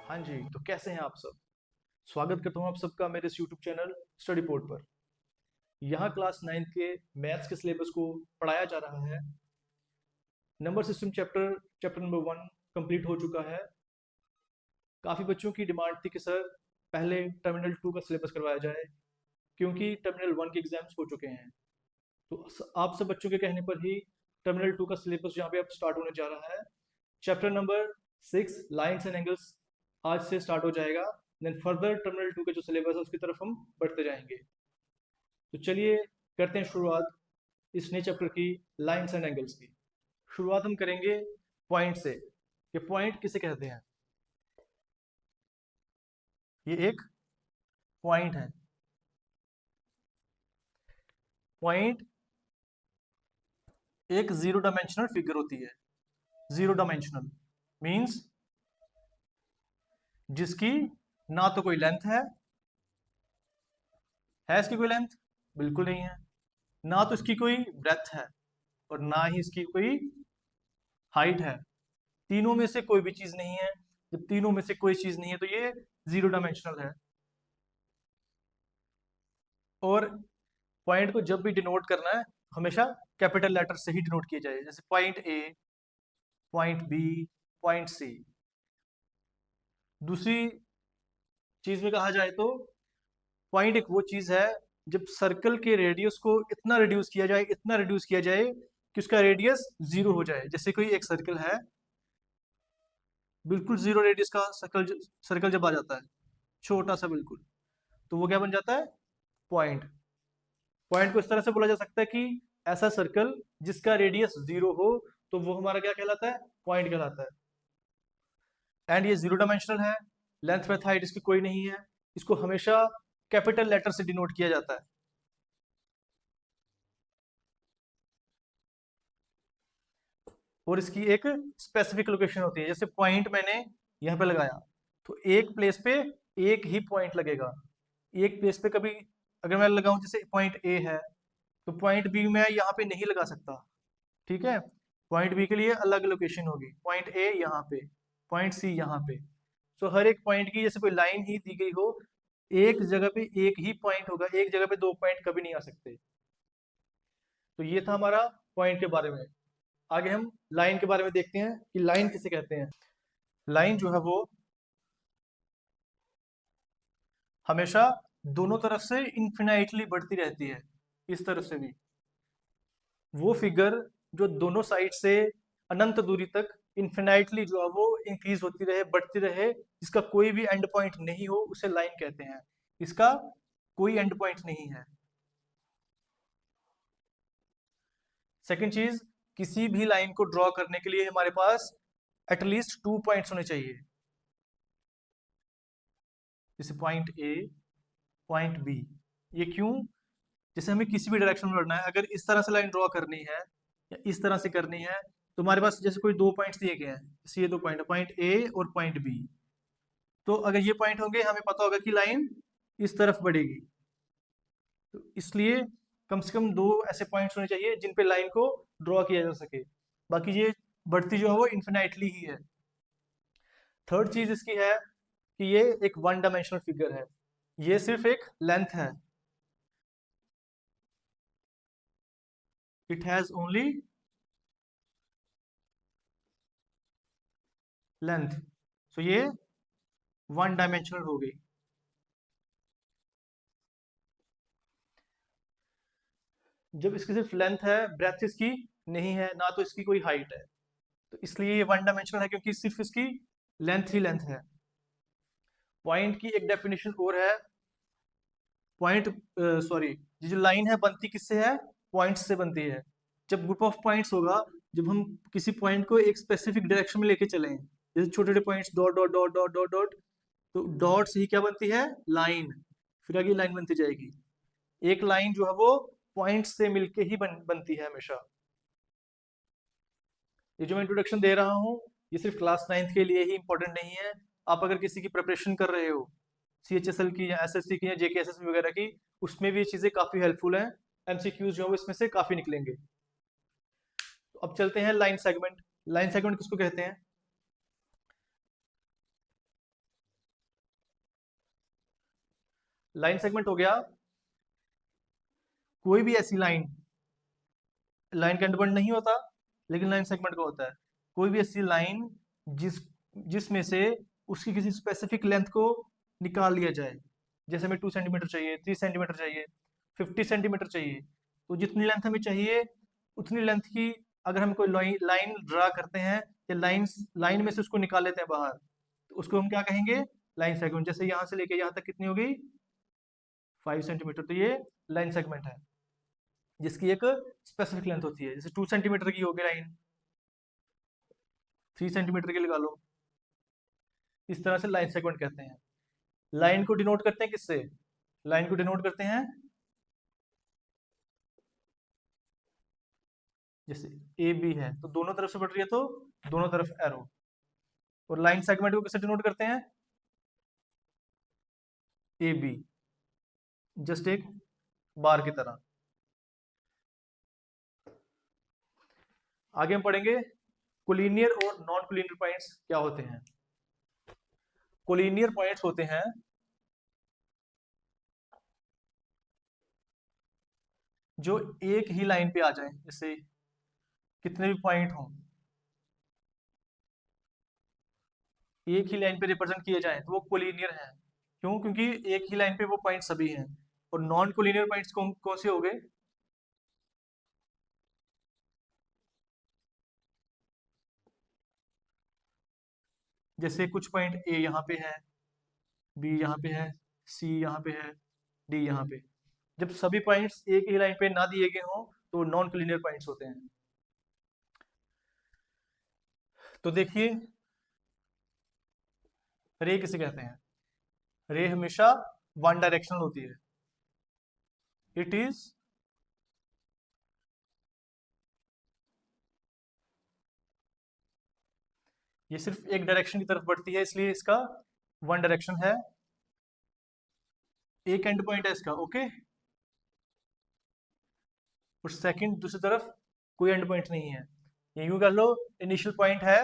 हाँ जी, तो कैसे हैं आप सब? स्वागत करता हूँ आप सबका मेरे इस यूट्यूब चैनल स्टडी पोर्ट पर। यहाँ क्लास 9th के मैथ्स के सिलेबस को पढ़ाया जा रहा है। Number system chapter chapter number 1 complete हो चुका है। काफ़ी बच्चों की डिमांड थी कि सर पहले टर्मिनल 2 का सिलेबस करवाया जाए, क्योंकि टर्मिनल 1 के एग्जाम्स हो चुके हैं। तो आप सब बच्चों के कहने पर ही टर्मिनल 2 का सिलेबस यहाँ पे अब स्टार्ट होने जा रहा है। Chapter number 6 lines and angles आज से स्टार्ट हो जाएगा। देन फर्दर टर्मिनल 2 के जो सिलेबस है उसकी तरफ हम बढ़ते जाएंगे। तो चलिए करते हैं शुरुआत इस नए चैप्टर की, लाइन्स एंड एंगल्स की। शुरुआत हम करेंगे पॉइंट से। ये पॉइंट किसे कहते हैं? ये एक पॉइंट है। पॉइंट एक जीरो डायमेंशनल फिगर होती है। जीरो डायमेंशनल मींस जिसकी ना तो कोई लेंथ है इसकी कोई लेंथ? बिल्कुल नहीं है। ना तो इसकी कोई ब्रेथ है और ना ही इसकी कोई हाइट है। तीनों में से कोई भी चीज नहीं है। जब तीनों में से कोई चीज नहीं है तो ये जीरो डायमेंशनल है। और पॉइंट को जब भी डिनोट करना है हमेशा कैपिटल लेटर से ही डिनोट किया जाए, जैसे point A, point B, point C. दूसरी चीज में कहा जाए तो पॉइंट एक वो चीज है जब सर्कल के रेडियस को इतना रिड्यूस किया जाए, इतना रिड्यूस किया जाए कि उसका रेडियस जीरो हो जाए। जैसे कोई एक सर्कल है, बिल्कुल जीरो रेडियस का सर्कल, सर्कल जब आ जाता है छोटा सा बिल्कुल, तो वो क्या बन जाता है? पॉइंट। पॉइंट को इस तरह से बोला जा सकता है कि ऐसा सर्कल जिसका रेडियस जीरो हो तो वो हमारा क्या कहलाता है? पॉइंट कहलाता है। एंड ये जीरो डायमेंशनल है, लेंथ विड्थ हाइट इसकी कोई नहीं है। इसको हमेशा कैपिटल लेटर से डिनोट किया जाता है। और इसकी एक स्पेसिफिक लोकेशन होती है। जैसे पॉइंट मैंने यहाँ पे लगाया तो एक प्लेस पे एक ही पॉइंट लगेगा। एक प्लेस पे कभी अगर मैं लगाऊं, जैसे पॉइंट ए है तो पॉइंट बी मैं यहाँ पे नहीं लगा सकता। ठीक है, पॉइंट बी के लिए अलग लोकेशन होगी। पॉइंट ए यहाँ पे, पॉइंट सी यहाँ पे। तो हर एक पॉइंट की जैसे कोई लाइन ही दी गई हो, एक जगह पे एक ही पॉइंट होगा, एक जगह पे दो पॉइंट कभी नहीं आ सकते। तो ये था हमारा पॉइंट के बारे में। आगे हम लाइन के बारे में देखते हैं कि लाइन किसे कहते हैं। लाइन जो है वो हमेशा दोनों तरफ से इन्फिनाइटली बढ़ती रहती है। इस तरफ से भी वो फिगर जो दोनों साइड से अनंत दूरी तक इन्फिनाइटली जो है वो इंक्रीज होती रहे, बढ़ती रहे, जिसका कोई भी एंड पॉइंट नहीं हो, उसे लाइन कहते हैं। इसका कोई एंड पॉइंट नहीं है। सेकंड चीज, किसी भी लाइन को ड्रॉ करने के लिए हमारे पास एटलीस्ट 2 पॉइंट्स होने चाहिए। जैसे पॉइंट ए, पॉइंट बी। ये क्यों? जैसे हमें किसी भी डायरेक्शन में बढ़ना है, अगर इस तरह से लाइन ड्रॉ करनी है या इस तरह से करनी है, तो हमारे पास जैसे कोई दो पॉइंट्स दिए गए हैं, जैसे ये दो पॉइंट है, पॉइंट ए और पॉइंट बी। तो अगर ये पॉइंट होंगे हमें पता होगा कि लाइन इस तरफ बढ़ेगी। तो इसलिए कम से कम दो ऐसे पॉइंट्स होने चाहिए जिन पे लाइन को ड्रॉ किया जा सके। बाकी ये बढ़ती जो है वो इन्फिनाइटली ही है। थर्ड चीज इसकी है कि ये एक वन डायमेंशनल फिगर है। ये सिर्फ एक लेंथ है। It has only length. So ये वन डायमेंशनल हो गई। जब इसकी सिर्फ लेंथ है, ब्रेथ इसकी नहीं है, ना तो इसकी कोई हाइट है, तो इसलिए ये वन डायमेंशनल है, क्योंकि सिर्फ इसकी लेंथ ही लेंथ है। पॉइंट की एक डेफिनेशन और है। पॉइंट, सॉरी, ये जो लाइन है बनती किससे है? पॉइंट्स से बनती है। जब ग्रुप ऑफ पॉइंट्स होगा, जब हम किसी पॉइंट को एक स्पेसिफिक डायरेक्शन में लेके चलें, जैसे छोटे छोटे points dot dot dot dot dot dot, तो डॉट से ही क्या बनती है? लाइन। फिर आगे लाइन बनती जाएगी। एक लाइन जो है वो पॉइंट से मिलके ही बनती है हमेशा। ये जो मैं इंट्रोडक्शन दे रहा हूँ ये सिर्फ क्लास 9th के लिए ही इंपॉर्टेंट नहीं है। आप अगर किसी की प्रिपरेशन कर रहे हो, CHSL की या SSC की या JKSS वगैरह की, उसमें भी ये चीज़ें काफ़ी हेल्पफुल हैं। MCQs जो है वो इसमें से काफ़ी निकलेंगे। तो अब चलते हैं लाइन सेगमेंट। लाइन सेगमेंट किसको कहते हैं? लाइन सेगमेंट हो गया कोई भी ऐसी लाइन, लाइन का एंड पॉइंट नहीं होता लेकिन लाइन सेगमेंट का होता है, कोई भी ऐसी लाइन जिस जिसमें से उसकी किसी स्पेसिफिक लेंथ को निकाल लिया जाए। जैसे हमें 2 सेंटीमीटर चाहिए, 3 सेंटीमीटर चाहिए, 50 सेंटीमीटर चाहिए, तो जितनी लेंथ हमें चाहिए उतनी लेंथ की अगर हम कोई लाइन ड्रा करते हैं या लाइन में से उसको निकाल लेते हैं बाहर, तो उसको हम क्या कहेंगे, लाइन सेगमेंट। जैसे यहाँ से लेके यहाँ तक कितनी होगी, 5 सेंटीमीटर, तो ये लाइन सेगमेंट है जिसकी एक स्पेसिफिक लेंथ होती है। जैसे 2 सेंटीमीटर की होगी लाइन, 3 सेंटीमीटर की लगा लो। इस तरह से लाइन सेगमेंट कहते हैं। लाइन को डिनोट करते हैं किससे, लाइन को डिनोट करते हैं जैसे ए बी है तो दोनों तरफ से बढ़ रही है तो दोनों तरफ एरो। और लाइन सेगमेंट को किससे डिनोट करते हैं, ए बी, जस्ट एक बार की तरह। आगे हम पढ़ेंगे कोलिनियर और नॉन कोलिनियर पॉइंट्स क्या होते हैं। कोलिनियर पॉइंट्स होते हैं जो एक ही लाइन पे आ जाए, जैसे कितने भी पॉइंट हों एक ही लाइन पे रिप्रेजेंट किए जाएं तो वो कोलिनियर हैं। क्यों, क्योंकि एक ही लाइन पे वो पॉइंट सभी हैं। और नॉन कोलिनियर पॉइंट्स कौन कौन से हो गए, जैसे कुछ पॉइंट ए यहाँ पे है, बी यहाँ पे है, सी यहाँ पे है, डी यहाँ पे। जब सभी पॉइंट्स एक ही लाइन पे ना दिए गए हों तो नॉन कोलिनियर पॉइंट्स होते हैं। तो देखिए रे किसे कहते हैं, रे हमेशा वन डायरेक्शनल होती है। इट इज ये सिर्फ एक डायरेक्शन की तरफ बढ़ती है इसलिए इसका वन डायरेक्शन है, एक एंड पॉइंट है इसका, ओके। और सेकंड दूसरी तरफ कोई एंड पॉइंट नहीं है। ये यूं कर लो, इनिशियल पॉइंट है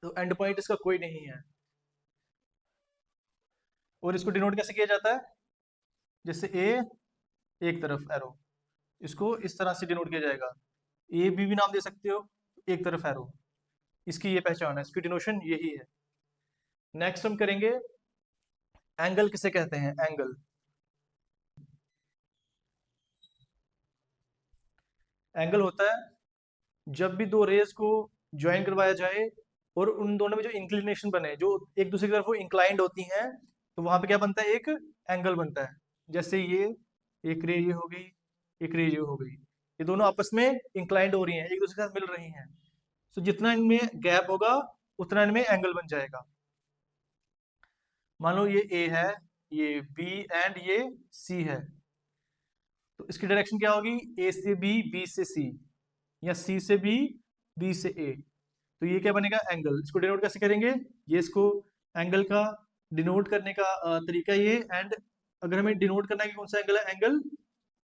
तो एंड पॉइंट इसका कोई नहीं है। और इसको डिनोट कैसे किया जाता है, जैसे ए एक तरफ एरो, इसको इस तरह से डिनोट किया जाएगा, ए बी भी नाम दे सकते हो, एक तरफ एरो, इसकी ये पहचान है, इसकी डिनोशन यही है। नेक्स्ट हम करेंगे एंगल किसे कहते हैं, एंगल। एंगल होता है जब भी दो रेज को ज्वाइन करवाया जाए और उन दोनों में जो इंक्लिनेशन बने, जो एक दूसरे की तरफ वो इंक्लाइंड होती हैं, तो वहां पे क्या बनता है, एक एंगल बनता है। जैसे ये एक रे ये हो गई, एक रे ये हो गई, ये दोनों आपस में इंक्लाइंड हो रही हैं, एक दूसरे के साथ मिल रही हैं। तो जितना इनमें गैप होगा उतना इनमें एंगल बन जाएगा। मान लो ये ए है, ये बी एंड ये सी है, तो इसकी डायरेक्शन क्या होगी, ए से बी, बी से सी, या सी से बी, बी से ए। तो ये क्या बनेगा, एंगल। इसको डिनोट कैसे करेंगे, ये इसको एंगल का डिनोट करने का तरीका ये। एंड अगर हमें डिनोट करना है कि कौन सा एंगल है, एंगल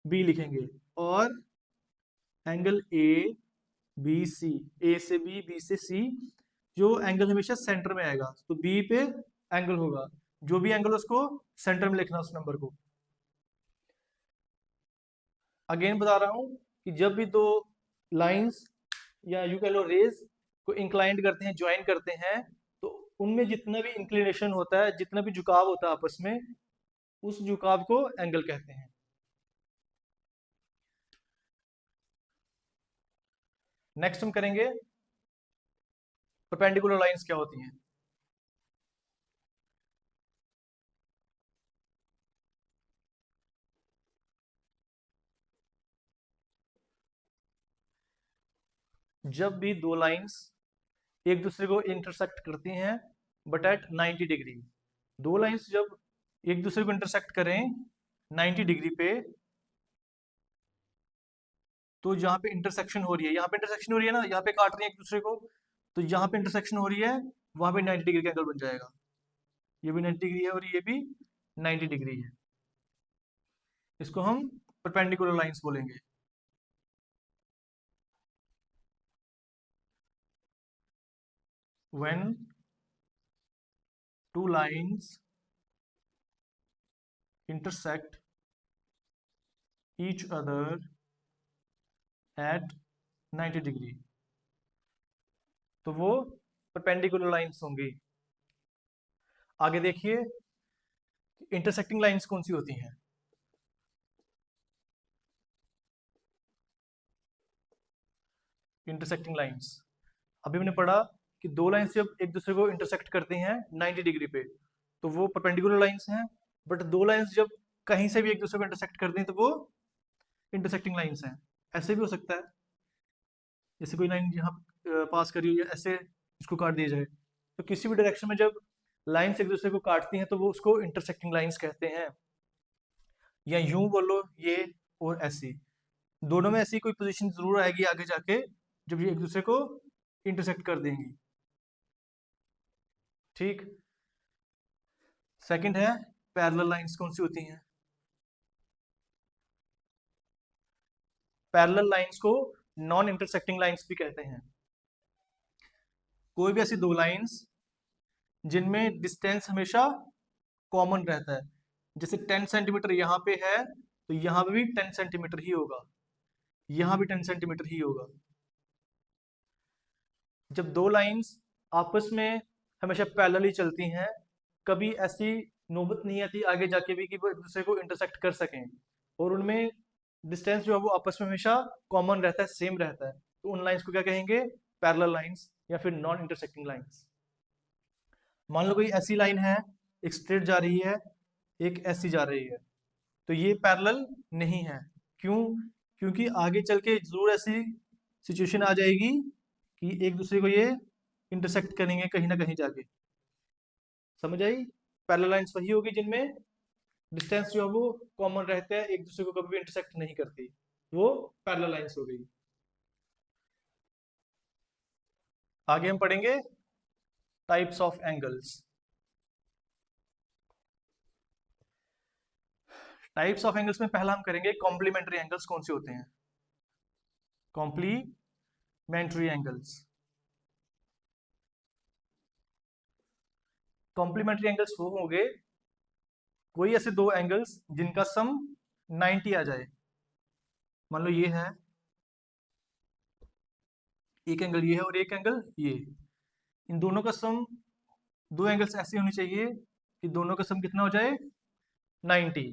बी लिखेंगे। और एंगल ए बी सी, ए से बी, बी से सी, जो एंगल हमेशा सेंटर में आएगा तो बी पे एंगल होगा। जो भी एंगल उसको सेंटर में लिखना उस नंबर को। अगेन बता रहा हूं कि जब भी दो लाइंस या यू कह लो रेज को इंक्लाइंड करते हैं, ज्वाइन करते हैं, तो उनमें जितना भी इंक्लिनेशन होता है, जितना भी झुकाव होता है आपस में, उस झुकाव को एंगल कहते हैं। नेक्स्ट हम करेंगे परपेंडिकुलर लाइंस क्या होती हैं। जब भी दो लाइंस एक दूसरे को इंटरसेक्ट करती हैं बट एट 90 डिग्री, दो लाइंस जब एक दूसरे को इंटरसेक्ट करें 90 डिग्री पे, तो जहां पे इंटरसेक्शन हो रही है, यहाँ पे इंटरसेक्शन हो रही है ना, यहाँ पे काट रही है एक दूसरे को, तो जहां पे इंटरसेक्शन हो रही है वहां पे 90 डिग्री का एंगल बन जाएगा। ये भी 90 डिग्री है और ये भी 90 डिग्री है। इसको हम परपेंडिकुलर लाइंस बोलेंगे। When two lines intersect each other at 90 degree, तो वो परपेंडिकुलर लाइंस होंगी। आगे देखिए इंटरसेक्टिंग लाइंस कौन सी होती हैं। इंटरसेक्टिंग लाइंस अभी हमने पढ़ा कि दो लाइंस जब एक दूसरे को इंटरसेक्ट करती हैं 90 डिग्री पे तो वो परपेंडिकुलर लाइंस हैं, बट दो लाइंस जब कहीं से भी एक दूसरे को इंटरसेक्ट करती हैं तो वो इंटरसेक्टिंग लाइंस हैं। ऐसे भी हो सकता है, जैसे कोई लाइन यहाँ पास करी हुई है, ऐसे इसको काट दिया जाए, तो किसी भी डायरेक्शन में जब लाइंस एक दूसरे को काटती हैं तो वो उसको इंटरसेक्टिंग लाइंस कहते हैं। या यूं बोलो ये और ऐसी, दोनों में ऐसी कोई पोजीशन जरूर आएगी आगे जाके जब ये एक दूसरे को इंटरसेक्ट कर देंगी। ठीक। सेकंड है पैरेलल लाइंस कौन सी होती हैं। पैरेलल लाइंस को नॉन इंटरसेक्टिंग लाइंस भी कहते हैं। कोई भी ऐसी दो लाइंस जिनमें डिस्टेंस हमेशा कॉमन रहता है, जैसे 10 सेंटीमीटर यहाँ पे है तो यहाँ पे भी 10 सेंटीमीटर ही होगा, यहाँ भी 10 सेंटीमीटर ही होगा। जब दो लाइंस आपस में हमेशा पैरेलली चलती हैं, कभी ऐसी नौबत नहीं आती आगे जाके भी कि वो एक दूसरे को इंटरसेक्ट कर सकें, और उनमें डिस्टेंस जो है वो आपस में हमेशा कॉमन रहता है, सेम रहता है, तो उन लाइंस को क्या कहेंगे, पैरेलल लाइंस या फिर नॉन इंटरसेक्टिंग लाइंस। मान लो कोई ऐसी लाइन है, एक स्ट्रेट जा रही है, एक ऐसी जा रही है, तो ये पैरेलल नहीं है। क्यों? क्योंकि आगे चल के जरूर ऐसी सिचुएशन आ जाएगी कि एक दूसरे को ये इंटरसेक्ट करेंगे कहीं ना कहीं जाके। समझ आई? पैरेलल लाइंस वही होगी जिनमें डिस्टेंस जो है वो कॉमन रहते हैं, एक दूसरे को कभी भी इंटरसेक्ट नहीं करती, वो पैरेलल लाइंस हो गई। आगे हम पढ़ेंगे types of angles. Types of angles में पहला हम करेंगे कॉम्प्लीमेंट्री एंगल्स कौन से होते हैं। कॉम्प्लीमेंट्री एंगल्स, कॉम्प्लीमेंट्री एंगल्स वो होंगे कोई ऐसे दो एंगल्स जिनका सम 90 आ जाए। मान लो ये है एक एंगल, ये है और एक एंगल ये, इन दोनों का सम, दो एंगल्स ऐसे होने चाहिए कि दोनों का सम कितना हो जाए 90।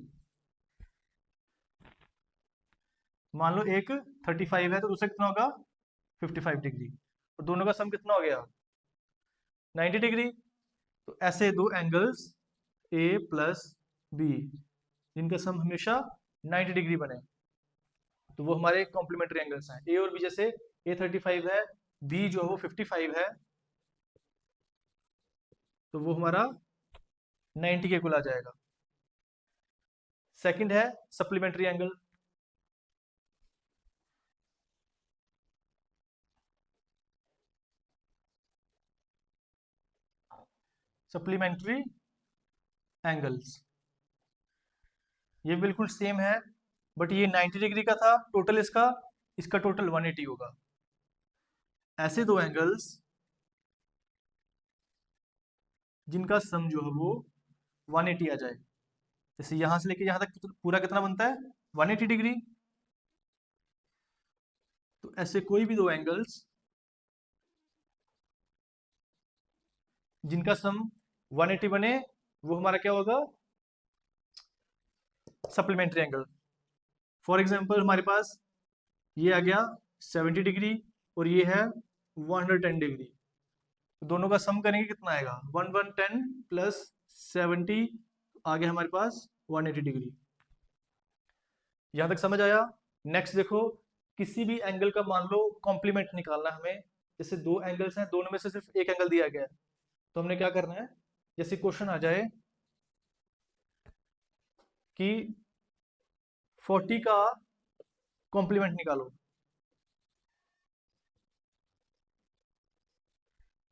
मान लो एक 35 है तो दूसरा कितना होगा 55 डिग्री, और दोनों का सम कितना हो गया 90 डिग्री। तो ऐसे दो एंगल्स ए प्लस बी जिनका सम हमेशा 90 डिग्री बने, तो वो हमारे कॉम्प्लीमेंट्री एंगल्स हैं। ए और बी, जैसे ए 35 है, बी जो है वो 55 है, तो वो हमारा 90 के कुल आ जाएगा। सेकंड है सप्लीमेंट्री एंगल। सप्लीमेंट्री एंगल्स ये बिल्कुल सेम है, बट ये 90 डिग्री का था टोटल, इसका टोटल 180 होगा। ऐसे दो एंगल्स जिनका सम जो है वो 180 आ जाए, जैसे यहां से लेके यहां तक पूरा कितना बनता है 180 डिग्री, तो ऐसे कोई भी दो एंगल्स जिनका सम 180 बने वो हमारा क्या होगा सप्लीमेंट्री एंगल। फॉर एग्जांपल हमारे पास ये आ गया 70 डिग्री और ये है 110 डिग्री, तो दोनों का सम करेंगे कितना आएगा 110 प्लस 70, आ गया हमारे पास 180 डिग्री। यहां तक समझ आया? नेक्स्ट देखो, किसी भी एंगल का मान लो कॉम्प्लीमेंट निकालना है हमें, जैसे दो एंगल्स हैं, दोनों में से सिर्फ एक एंगल दिया गया है, तो हमने क्या करना है, जैसे क्वेश्चन आ जाए कि 40 का कॉम्प्लीमेंट निकालो,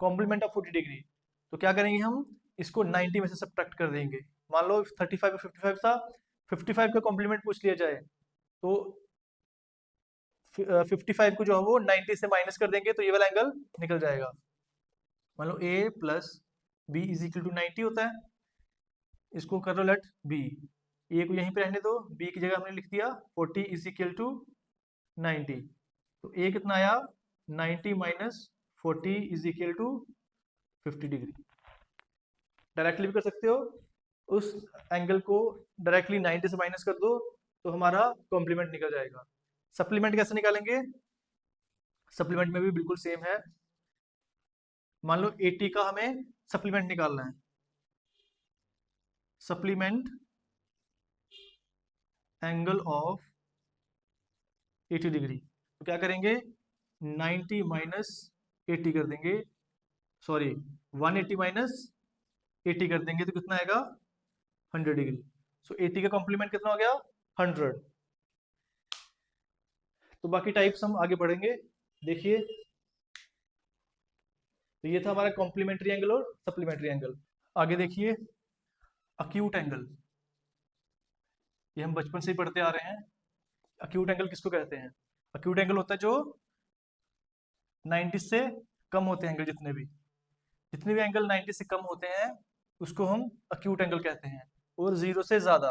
कॉम्प्लीमेंट ऑफ 40 डिग्री, तो क्या करेंगे हम इसको 90 में से सब्ट्रैक्ट कर देंगे। मान लो 35 और 55 था, 55 का कॉम्प्लीमेंट पूछ लिया जाए तो 55 को जो है वो 90 से माइनस कर देंगे तो ये वाला एंगल निकल जाएगा। मान लो a plus B is equal to 90 होता है, इसको कर लो लेट b, ए को यहीं पे रहने दो, बी की जगह हमने लिख दिया 40 इज इक्वल टू 90। तो ए कितना आया, 90 minus 40 is equal to 50 degree. Directly भी कर सकते हो, उस एंगल को डायरेक्टली 90 से माइनस कर दो तो हमारा कॉम्प्लीमेंट निकल जाएगा। सप्लीमेंट कैसे निकालेंगे, सप्लीमेंट में भी बिल्कुल सेम है। मान लो 80 का हमें सप्लीमेंट निकालना है, सप्लीमेंट एंगल ऑफ 80 डिग्री, तो क्या करेंगे 90 माइनस 80 कर देंगे, सॉरी 180 माइनस 80 कर देंगे तो कितना आएगा 100 डिग्री। सो 80 का कॉम्प्लीमेंट कितना हो गया 100। तो बाकी टाइप्स हम आगे बढ़ेंगे। देखिए, तो ये था हमारा कॉम्प्लीमेंट्री एंगल और सप्लीमेंट्री एंगल। आगे देखिए, अक्यूट एंगल, ये हम बचपन से ही पढ़ते आ रहे हैं। अक्यूट एंगल किसको कहते हैं, अक्यूट एंगल होता है जो 90 से कम होते हैं एंगल, जितने भी एंगल 90 से कम होते हैं उसको हम अक्यूट एंगल कहते हैं। और 0 से ज़्यादा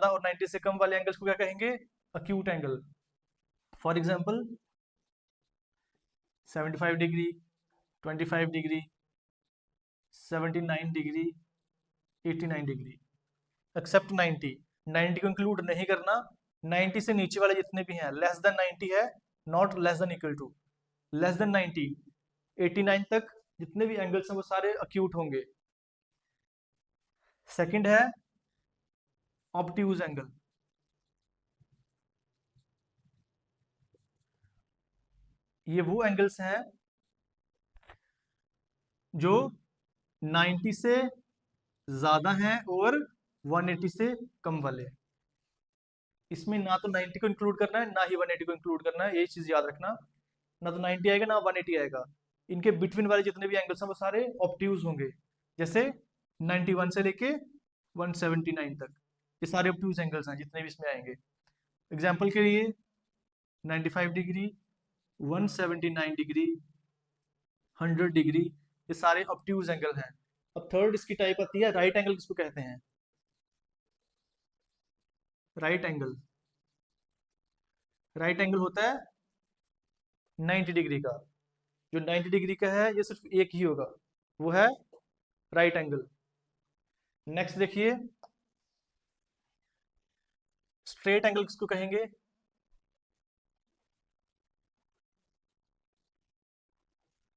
और 90 से कम वाले एंगल्स को क्या कहेंगे, acute angle. For example 75 degree, 25 degree, 79 degree, 89 degree, except 90। 90 को इंक्लूड नहीं करना, 90 से नीचे वाले जितने भी हैं, लेस देन 90 है, not less than equal to, less than 90, 89 तक जितने भी एंगल्स हैं वो सारे अक्यूट होंगे। सेकंड है ऑब्ट्यूज एंगल। ये वो एंगल्स हैं जो 90 से ज्यादा हैं और 180 से कम वाले। इसमें ना तो 90 को इंक्लूड करना है ना ही 180 को इंक्लूड करना है, ये चीज याद रखना। ना तो 90 आएगा ना 180 आएगा, इनके बिटवीन वाले जितने भी एंगल्स हैं वो सारे ऑब्ट्यूज होंगे। जैसे 91 से लेके 179 तक, ये सारे ऑब्ट्यूज एंगल्स हैं जितने भी इसमें आएंगे। एग्जाम्पल के लिए 95 डिग्री, 179 डिग्री, 100 डिग्री, ये सारे ऑब्ट्यूज एंगल हैं। अब थर्ड इसकी टाइप आती है राइट एंगल, किसको कहते हैं, राइट एंगल। राइट एंगल होता है 90 डिग्री का, जो 90 डिग्री का है ये सिर्फ एक ही होगा, वो है राइट एंगल। नेक्स्ट देखिए, स्ट्रेट एंगल किसको कहेंगे,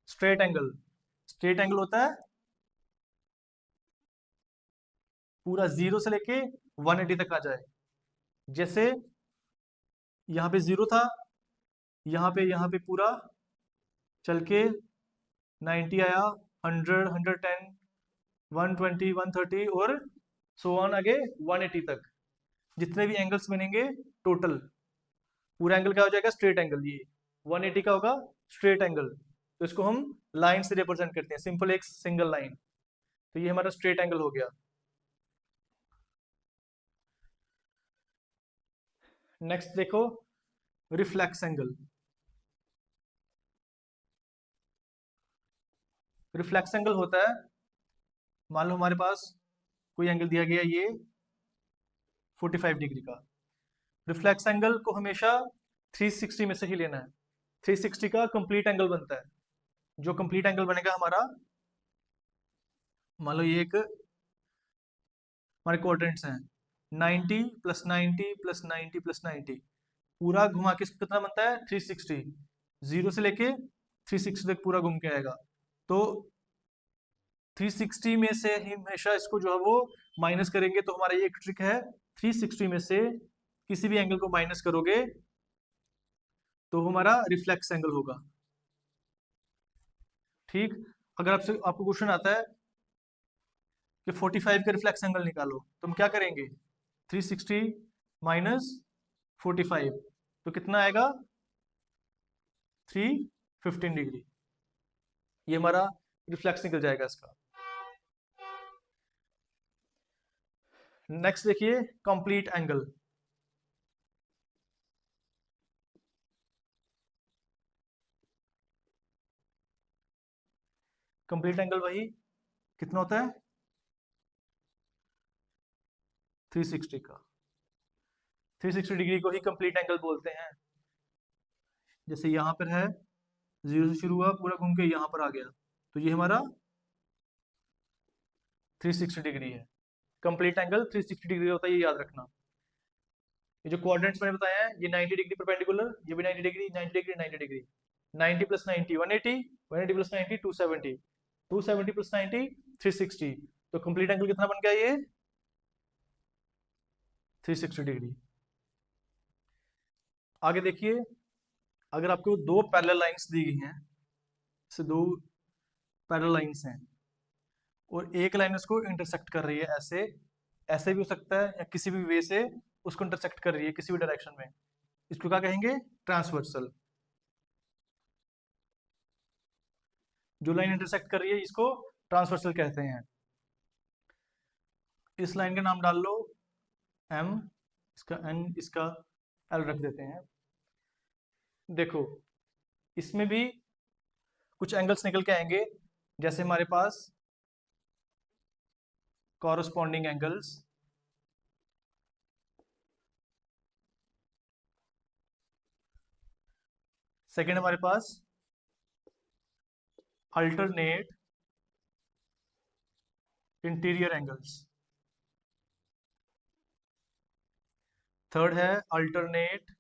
स्ट्रेट एंगल। स्ट्रेट एंगल होता है पूरा 0 से लेके 180 तक आ जाए। जैसे यहाँ पे 0 था, यहाँ पे पूरा चल के 90 आया, 100, 110, 120, 130 और सो ऑन आगे 180 तक। जितने भी एंगल्स बनेंगे टोटल, पूरा एंगल क्या हो जाएगा स्ट्रेट एंगल। ये 180 का होगा स्ट्रेट एंगल, तो इसको हम लाइन से रिप्रेजेंट करते हैं, सिंपल एक सिंगल लाइन। तो ये हमारा स्ट्रेट एंगल हो गया। नेक्स्ट देखो, रिफ्लेक्स एंगल। रिफ्लेक्स एंगल होता है, मान लो हमारे पास कोई एंगल दिया गया ये 45 डिग्री का। रिफ्लेक्स एंगल को हमेशा 360 में से ही लेना है। 360 का कंप्लीट एंगल बनता है। जो कंप्लीट एंगल बनेगा हमारा, मान लो ये एक हमारे क्वाड्रेंट्स हैं, 90 प्लस 90 प्लस 90 प्लस 90, पूरा घुमा के कितना बनता है 360। 0 से लेके 360 तक पूरा घूम के आएगा। तो 360 में से ही हमेशा इसको जो है वो माइनस करेंगे। तो हमारा ये एक ट्रिक है, 360 में से किसी भी एंगल को माइनस करोगे तो हमारा रिफ्लेक्स एंगल होगा। ठीक, अगर आपको क्वेश्चन आता है कि 45 का रिफ्लेक्स एंगल निकालो, तो हम क्या करेंगे 360 माइनस 45, तो कितना आएगा 315 डिग्री। ये हमारा रिफ्लेक्स निकल जाएगा इसका। नेक्स्ट देखिए, कंप्लीट एंगल। कंप्लीट एंगल वही कितना होता है 360 का। 360 डिग्री को ही कंप्लीट एंगल बोलते हैं। जैसे यहाँ पर है, 0 से शुरू हुआ, पूरा घूम के यहाँ पर आ गया, तो ये हमारा 360 डिग्री है। कंप्लीट एंगल 360 डिग्री होता है, ये याद रखना। ये जो कोऑर्डिनेट्स मैंने बताया है, ये 90 डिग्री परपेंडिकुलर, ये भी 90 degree, 90 degree, 90 degree. 90 plus 90 180, 180 plus 90 270, 270 plus 90 360। तो कंप्लीट एंगल कितना बन गया ये? 360 डिग्री। आगे देखिए, अगर आपको दो पैरेलल लाइंस दी गई हैं, से दो पैरेलल लाइंस हैं और एक लाइन उसको इंटरसेक्ट कर रही है, ऐसे ऐसे भी हो सकता है, या किसी भी वे से उसको इंटरसेक्ट कर रही है किसी भी डायरेक्शन में, इसको क्या कहेंगे? ट्रांसवर्सल। जो लाइन इंटरसेक्ट कर रही है इसको ट्रांसवर्सल कहते हैं। इस लाइन का नाम डाल लो M, इसका N, इसका L रख देते हैं। देखो, इसमें भी कुछ एंगल्स निकल के आएंगे, जैसे हमारे पास कॉरस्पॉन्डिंग एंगल्स, सेकेंड हमारे पास अल्टरनेट इंटीरियर एंगल्स, थर्ड है अल्टरनेट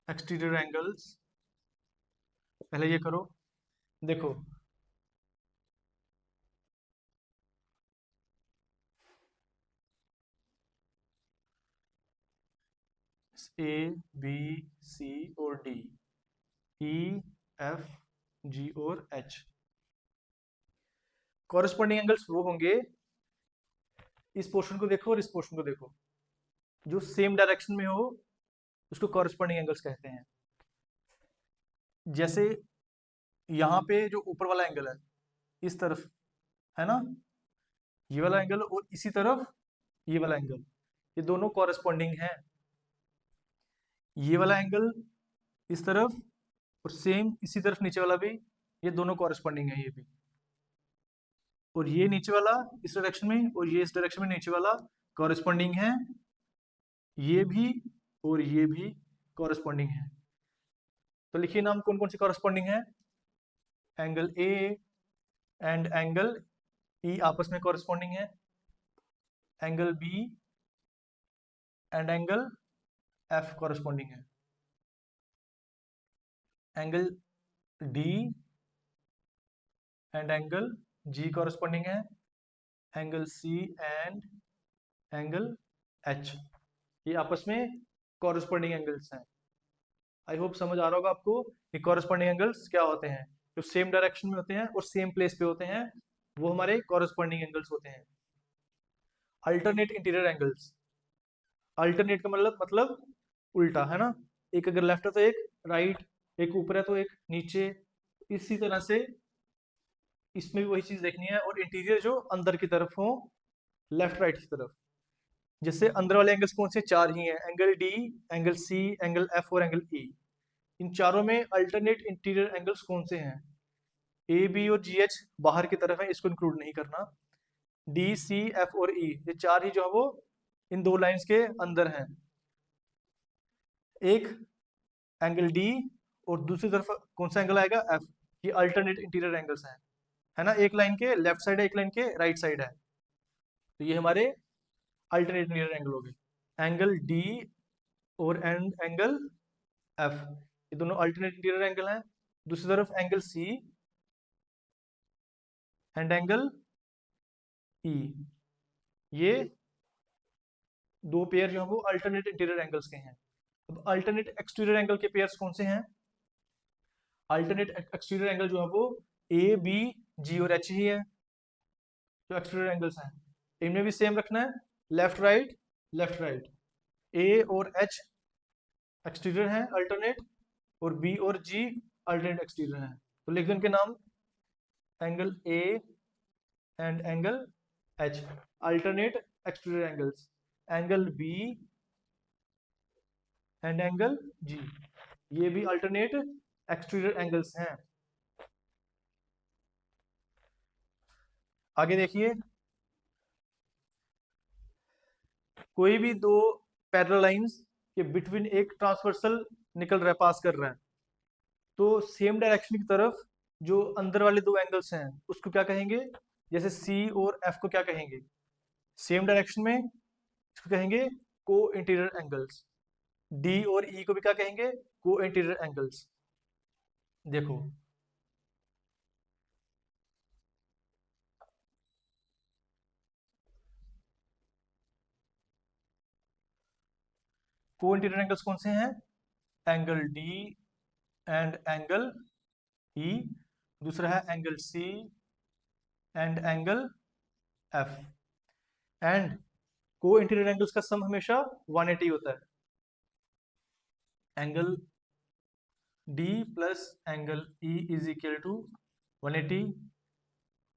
एक्सटीरियर एंगल्स। पहले ये करो, देखो A B C और D, E F G और H। कॉरस्पॉन्डिंग एंगल्स वो होंगे, इस पोर्शन को देखो और इस पोर्शन को देखो, जो सेम डायरेक्शन में हो उसको कॉरस्पॉन्डिंग एंगल्स कहते हैं। जैसे यहाँ पे जो ऊपर वाला एंगल है, इस तरफ है ना, ये वाला एंगल, और इसी तरफ ये वाला एंगल, ये दोनों कॉरस्पॉन्डिंग हैं। ये वाला एंगल इस तरफ और सेम इसी तरफ नीचे वाला भी, ये दोनों कॉरस्पॉन्डिंग है, ये भी। और ये नीचे वाला इस डायरेक्शन में और ये इस डायरेक्शन में नीचे वाला कॉरस्पॉन्डिंग है, ये भी और ये भी कॉरस्पॉन्डिंग है। तो लिखिए नाम कौन कौन से कॉरस्पॉन्डिंग है। Angle A and angle E आपस में कॉरस्पॉन्डिंग है, angle B and angle F corresponding है, angle D and angle G corresponding है, angle C and angle H, ये आपस में कॉरस्पॉन्डिंग एंगल्स हैं। आई होप समझ आ रहा होगा आपको कि कॉरस्पॉन्डिंग एंगल्स क्या होते हैं। जो सेम डायरेक्शन में होते हैं और सेम प्लेस पे होते हैं, वो हमारे कॉरस्पॉन्डिंग एंगल्स होते हैं। अल्टरनेट इंटीरियर एंगल्स, अल्टरनेट का मतलब उल्टा, है ना, एक अगर लेफ्ट है तो एक राइट, एक ऊपर है तो एक नीचे, इसी तरह से इसमें भी वही चीज देखनी है। और इंटीरियर जो अंदर की तरफ हो, लेफ्ट राइट की तरफ। जैसे अंदर वाले एंगल्स कौन से? चार ही हैं, angle D, angle C, angle F और एंगल ई। इन चारों में अल्टरनेट इंटीरियर एंगल्स कौन से हैं? ए बी और जी एच बाहर की तरफ है, इसको इंक्लूड नहीं करना। डी सी एफ और ई, ये चार ही जो है वो इन दो लाइंस के अंदर हैं। एक एंगल डी और दूसरी तरफ कौन सा एंगल आएगा? एफ। ये अल्टरनेट इंटीरियर एंगल्स हैं, है ना, एक लाइन के लेफ्ट साइड है, एक लाइन के राइट साइड है, तो ये हमारे अल्टरनेट इंटीरियर एंगल हो गए। एंगल डी और एंगल एफ, ये दोनों अल्टरनेट इंटीरियर एंगल हैं। दूसरी तरफ angle C and angle E, ये दो पेयर जो है वो अल्टरनेट इंटीरियर एंगल्स के हैं। अब अल्टरनेट एक्सटीरियर एंगल के पेयर्स कौन से हैं? अल्टरनेट एक्सटीरियर एंगल जो है वो ए बी जी और एच ही है, जो एक्सटीरियर एंगल्स हैं। इनमें भी सेम रखना है, लेफ्ट राइट लेफ्ट राइट। ए और एच एक्सटीरियर हैं अल्टरनेट, और बी और जी अल्टरनेट एक्सटीरियर हैं। तो लिख दो इनके नाम, angle A and angle H alternate exterior angles, angle B and angle G, ये भी अल्टरनेट एक्सटीरियर एंगल्स हैं। आगे देखिए, कोई भी दो पैरेलल लाइंस के बिटवीन एक ट्रांसवर्सल निकल रहा है, पास कर रहा है, तो सेम डायरेक्शन की तरफ जो अंदर वाले दो एंगल्स हैं उसको क्या कहेंगे? जैसे सी और एफ को क्या कहेंगे? सेम डायरेक्शन में इसको कहेंगे को इंटीरियर एंगल्स। डी और ई को भी क्या कहेंगे? को इंटीरियर एंगल्स। देखो, को इंटीरियर एंगल्स कौन से हैं? Angle D and angle E, दूसरा है angle C and angle F. And co interior angles का सम हमेशा 180 होता है। Angle D plus angle E is equal to 180,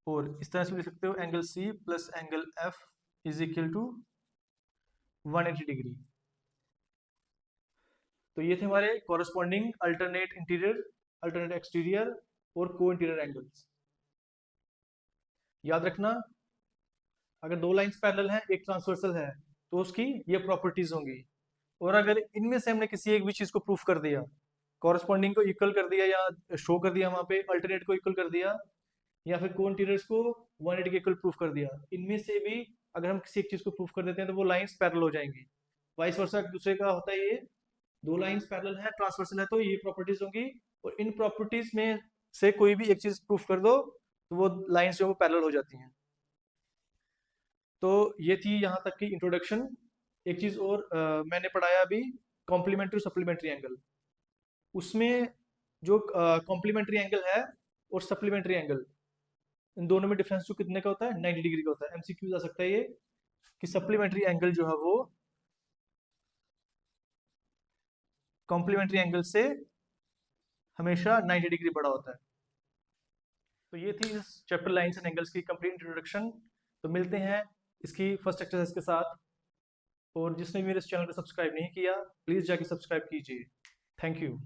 और इस तरह से भी लिख सकते हो angle C plus angle F is equal to 180 degree. तो ये थे हमारे corresponding alternate interior, alternate exterior और को इंटीरियर एंगल्स। याद रखना, अगर दो लाइंस पैरेलल हैं, एक ट्रांसवर्सल है, तो उसकी ये प्रॉपर्टीज होंगी। और अगर इनमें से हमने किसी एक भी चीज को प्रूफ कर दिया, कॉरेस्पॉन्डिंग को इक्वल कर दिया या शो कर दिया, वहां पे अल्टरनेट को इक्वल कर दिया, या फिर को इंटीरियर्स को 180 के इक्वल प्रूफ कर दिया, इनमें से भी अगर हम किसी एक चीज को प्रूफ कर देते हैं तो वो लाइंस पैरेलल हो जाएंगी। वाइस वर्सा एक दूसरे का होता है। ये दो लाइंस पैरेलल है, ट्रांसवर्सल है, तो ये प्रॉपर्टीज होंगी, और इन प्रॉपर्टीज में से कोई भी एक चीज प्रूफ कर दो तो वो लाइंस जो है वो पैरेलल हो जाती हैं। तो ये थी यहाँ तक की इंट्रोडक्शन। एक चीज और मैंने पढ़ाया अभी, कॉम्प्लीमेंट्री सप्लीमेंट्री एंगल। उसमें जो कॉम्प्लीमेंट्री एंगल है और सप्लीमेंट्री एंगल, इन दोनों में डिफरेंस जो कितने का होता है? 90 डिग्री का होता है। एमसीक्यू आ सकता है ये कि सप्लीमेंट्री एंगल जो है वो कॉम्प्लीमेंट्री एंगल से हमेशा 90 डिग्री बड़ा होता है। तो ये थी इस चैप्टर लाइंस एंड एंगल्स की कंप्लीट इंट्रोडक्शन। तो मिलते हैं इसकी फर्स्ट एक्सरसाइज के साथ। और जिसने भी मेरे इस चैनल को सब्सक्राइब नहीं किया, प्लीज़ जाके सब्सक्राइब कीजिए। Thank you.